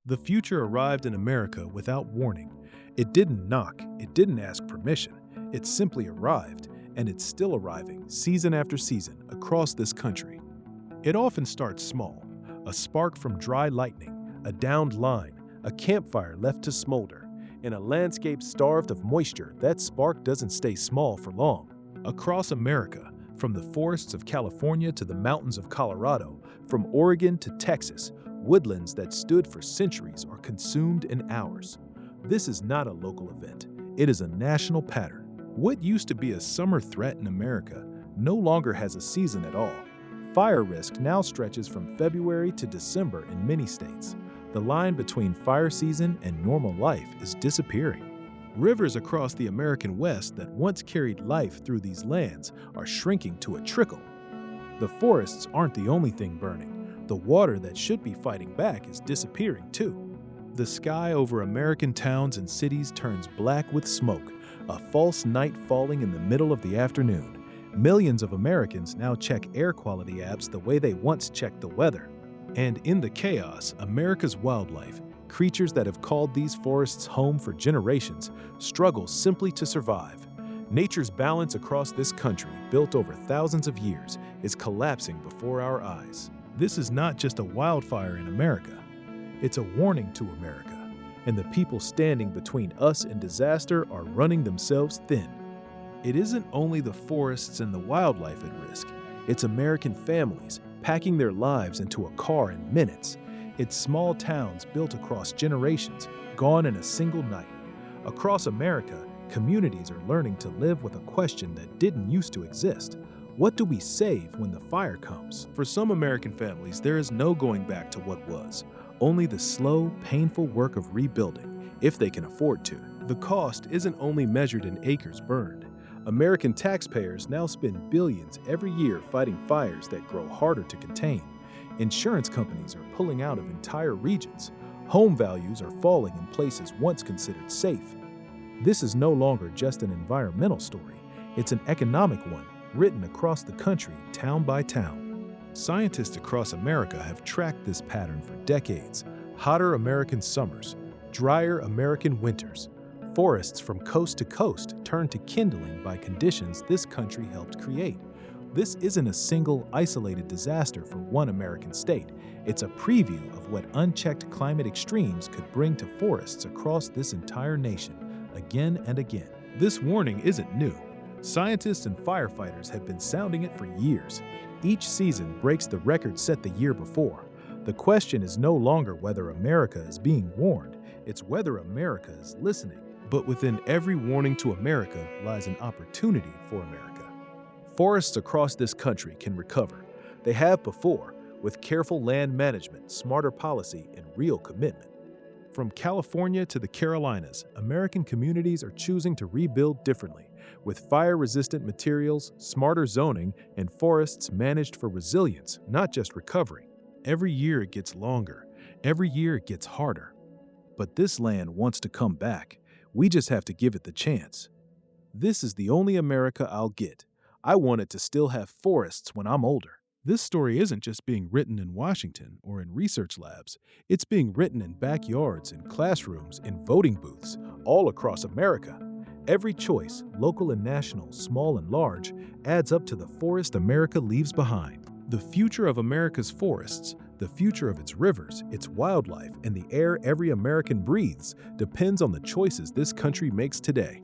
The future arrived in America without warning. It didn't knock, it didn't ask permission. It simply arrived, and it's still arriving season after season across this country. It often starts small, a spark from dry lightning, a downed line, a campfire left to smolder. In a landscape starved of moisture, that spark doesn't stay small for long. Across America, from the forests of California to the mountains of Colorado, from Oregon to Texas, woodlands that stood for centuries are consumed in hours. This is not a local event. It is a national pattern. What used to be a summer threat in America no longer has a season at all. Fire risk now stretches from February to December in many states. The line between fire season and normal life is disappearing. Rivers across the American West that once carried life through these lands are shrinking to a trickle. The forests aren't the only thing burning. The water that should be fighting back is disappearing too. The sky over American towns and cities turns black with smoke, a false night falling in the middle of the afternoon. Millions of Americans now check air quality apps the way they once checked the weather. And in the chaos, America's wildlife, creatures that have called these forests home for generations, struggle simply to survive. Nature's balance across this country, built over thousands of years, is collapsing before our eyes. This is not just a wildfire in America. It's a warning to America, and the people standing between us and disaster are running themselves thin. It isn't only the forests and the wildlife at risk. It's American families packing their lives into a car in minutes. It's small towns built across generations, gone in a single night. Across America, communities are learning to live with a question that didn't used to exist. What do we save when the fire comes? For some American families, there is no going back to what was, only the slow, painful work of rebuilding, if they can afford to. The cost isn't only measured in acres burned. American taxpayers now spend billions every year fighting fires that grow harder to contain. Insurance companies are pulling out of entire regions. Home values are falling in places once considered safe. This is no longer just an environmental story. It's an economic one, written across the country, town by town. Scientists across America have tracked this pattern for decades. Hotter American summers, drier American winters. Forests from coast to coast turn to kindling by conditions this country helped create. This isn't a single, isolated disaster for one American state. It's a preview of what unchecked climate extremes could bring to forests across this entire nation, again and again. This warning isn't new. Scientists and firefighters have been sounding it for years. Each season breaks the record set the year before. The question is no longer whether America is being warned, it's whether America is listening. But within every warning to America lies an opportunity for America. Forests across this country can recover. They have before, with careful land management, smarter policy, and real commitment. From California to the Carolinas, American communities are choosing to rebuild differently, with fire-resistant materials, smarter zoning, and forests managed for resilience, not just recovery. Every year it gets longer. Every year it gets harder. But this land wants to come back. We just have to give it the chance. This is the only America I'll get. I want it to still have forests when I'm older. This story isn't just being written in Washington or in research labs. It's being written in backyards, in classrooms, in voting booths, all across America. Every choice, local and national, small and large, adds up to the forest America leaves behind. The future of America's forests, the future of its rivers, its wildlife, and the air every American breathes depends on the choices this country makes today.